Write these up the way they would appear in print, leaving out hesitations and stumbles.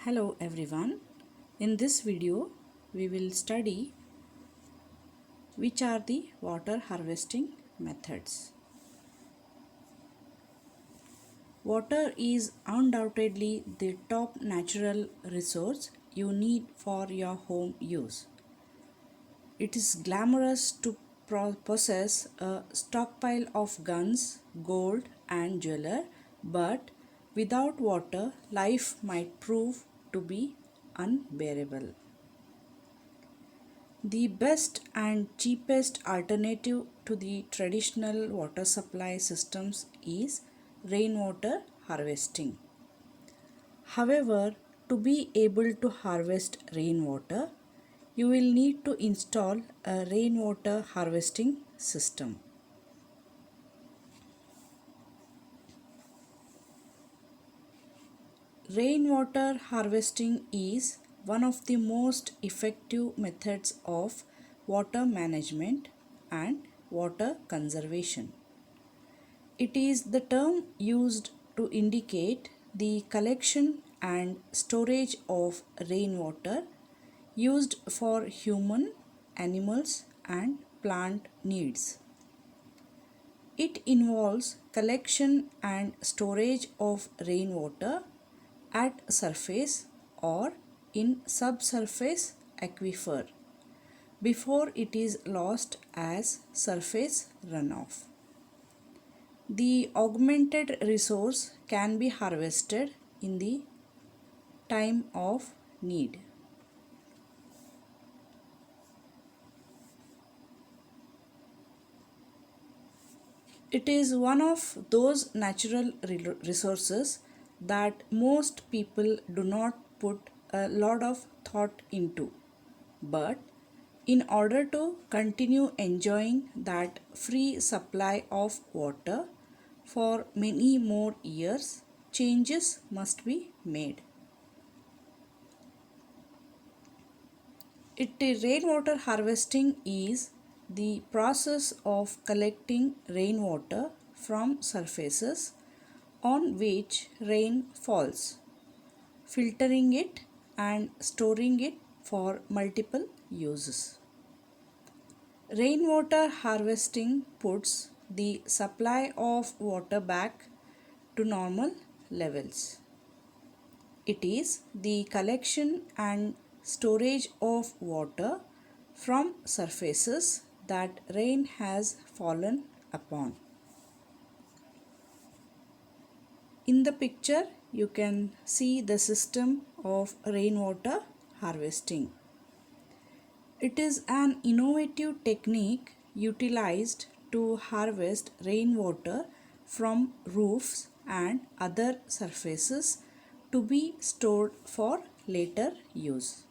Hello everyone. In this video we will study which are the water harvesting methods. Water is undoubtedly the top natural resource you need for your home use. It is glamorous to possess a stockpile of guns, gold and jewelry, but without water life might prove to be unbearable. The best and cheapest alternative to the traditional water supply systems is rainwater harvesting. However, to be able to harvest rainwater, you will need to install a rainwater harvesting system. Rainwater harvesting is one of the most effective methods of water management and water conservation. It is the term used to indicate the collection and storage of rainwater used for human, animals, and plant needs. It involves collection and storage of rainwater at surface or in subsurface aquifer before it is lost as surface runoff. The augmented resource can be harvested in the time of need. It is one of those natural resources that most people do not put a lot of thought into. But in order to continue enjoying that free supply of water for many more years, changes must be made. Rainwater harvesting is the process of collecting rainwater from surfaces on which rain falls, filtering it and storing it for multiple uses. Rainwater harvesting puts the supply of water back to normal levels. It is the collection and storage of water from surfaces that rain has fallen upon. In the picture, you can see the system of rainwater harvesting. It is an innovative technique utilized to harvest rainwater from roofs and other surfaces to be stored for later use.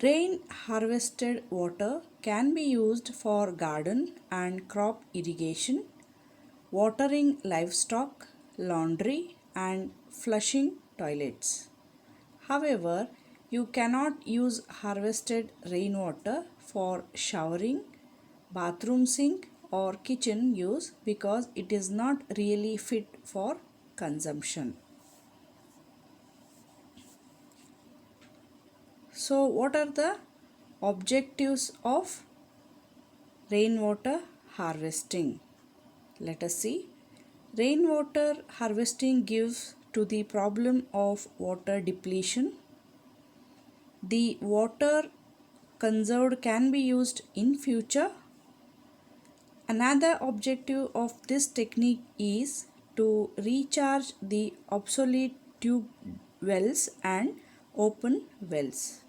Rain harvested water can be used for garden and crop irrigation, watering livestock, laundry, and flushing toilets. However, you cannot use harvested rainwater for showering, bathroom sink, or kitchen use because it is not really fit for consumption. So, what are the objectives of rainwater harvesting? Let us see. Rainwater harvesting gives to the problem of water depletion. The water conserved can be used in future. Another objective of this technique is to recharge the obsolete tube wells and open wells.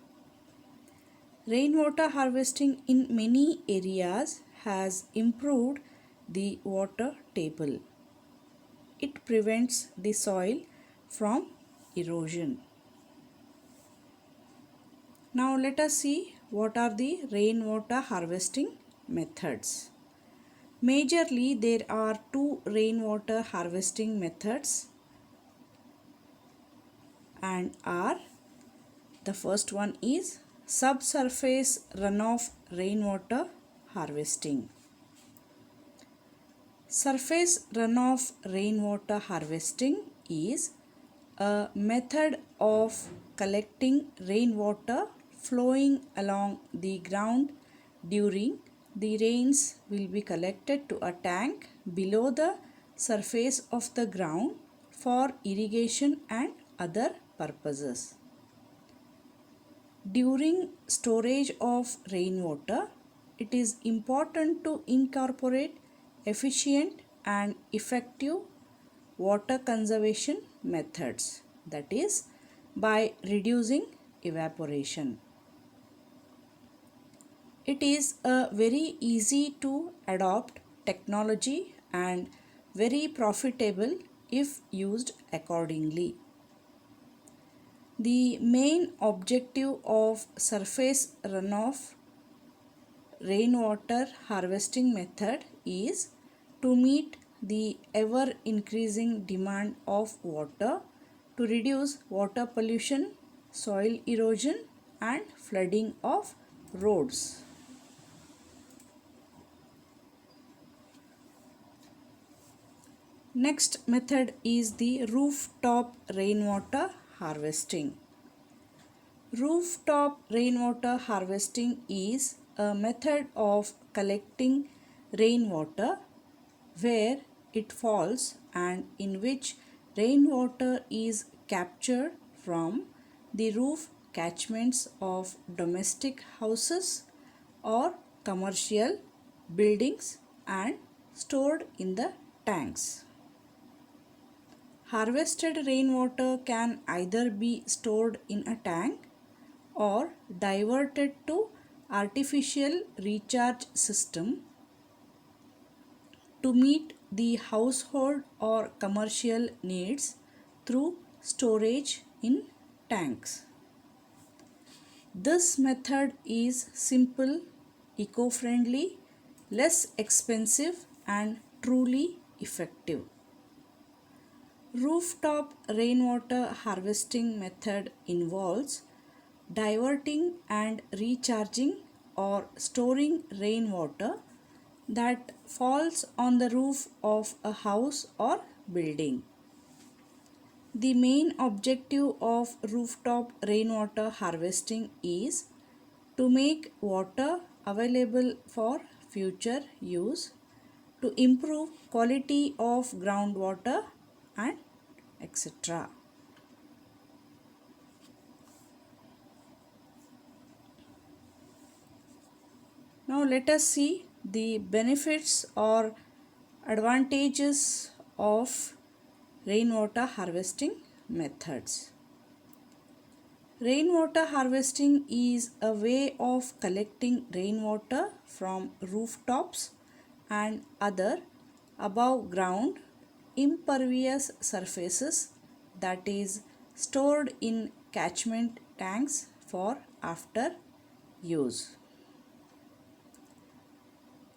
Rainwater harvesting in many areas has improved the water table. It prevents the soil from erosion. Now let us see what are the rainwater harvesting methods. Majorly there are two rainwater harvesting methods and are the first one is subsurface runoff rainwater harvesting. Surface runoff rainwater harvesting is a method of collecting rainwater flowing along the ground during the rains will be collected to a tank below the surface of the ground for irrigation and other purposes. During storage of rainwater, it is important to incorporate efficient and effective water conservation methods, that is, by reducing evaporation. It is a very easy to adopt technology and very profitable if used accordingly. The main objective of surface runoff rainwater harvesting method is to meet the ever increasing demand of water to reduce water pollution, soil erosion and flooding of roads. Next method is the rooftop rainwater harvesting. Rooftop rainwater harvesting is a method of collecting rainwater where it falls and in which rainwater is captured from the roof catchments of domestic houses or commercial buildings and stored in the tanks. Harvested rainwater can either be stored in a tank or diverted to artificial recharge system to meet the household or commercial needs through storage in tanks. This method is simple, eco-friendly, less expensive and truly effective. Rooftop rainwater harvesting method involves diverting and recharging or storing rainwater that falls on the roof of a house or building. The main objective of rooftop rainwater harvesting is to make water available for future use, to improve quality of groundwater and etc. Now let us see the benefits or advantages of rainwater harvesting methods. Rainwater harvesting is a way of collecting rainwater from rooftops and other above ground impervious surfaces, that is stored in catchment tanks for after use.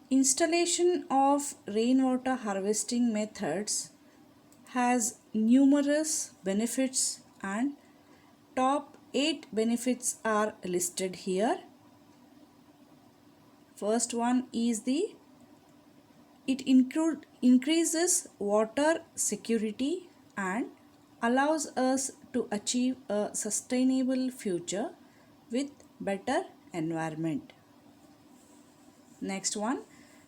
Installation of rainwater harvesting methods has numerous benefits and top 8 benefits are listed here. First one is it increases water security and allows us to achieve a sustainable future with better environment. Next one,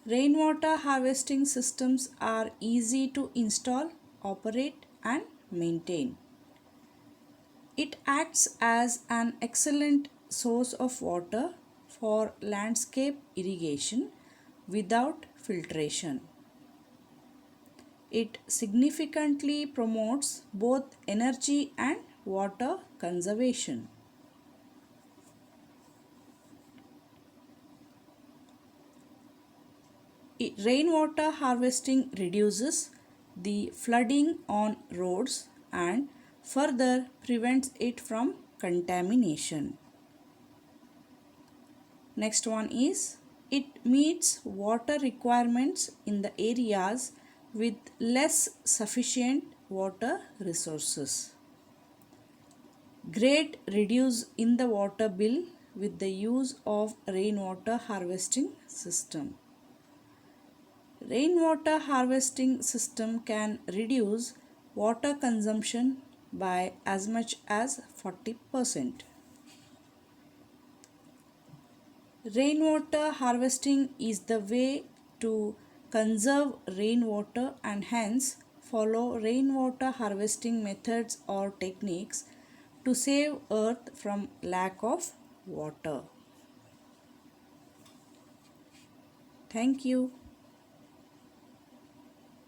rainwater harvesting systems are easy to install, operate and maintain. It acts as an excellent source of water for landscape irrigation without filtration. It significantly promotes both energy and water conservation. Rainwater harvesting reduces the flooding on roads and further prevents it from contamination. Next one is it meets water requirements in the areas with less sufficient water resources. Great reduce in the water bill with the use of rainwater harvesting system. Rainwater harvesting system can reduce water consumption by as much as 40%. Rainwater harvesting is the way to conserve rainwater and hence follow rainwater harvesting methods or techniques to save earth from lack of water. Thank you.